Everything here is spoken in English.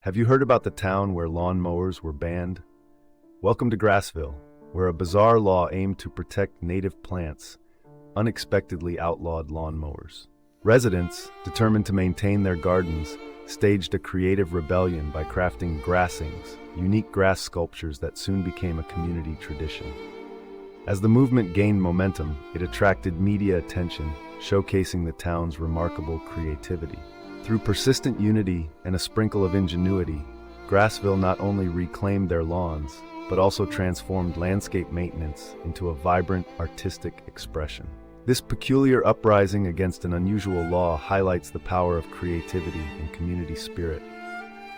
Have you heard about the town where lawn mowers were banned? Welcome to Grassville, where a bizarre law aimed to protect native plants unexpectedly outlawed lawn mowers. Residents, determined to maintain their gardens, staged a creative rebellion by crafting grassings, unique grass sculptures that soon became a community tradition. As the movement gained momentum, it attracted media attention, showcasing the town's remarkable creativity. Through persistent unity and a sprinkle of ingenuity, Grassville not only reclaimed their lawns, but also transformed landscape maintenance into a vibrant, artistic expression. This peculiar uprising against an unusual law highlights the power of creativity and community spirit.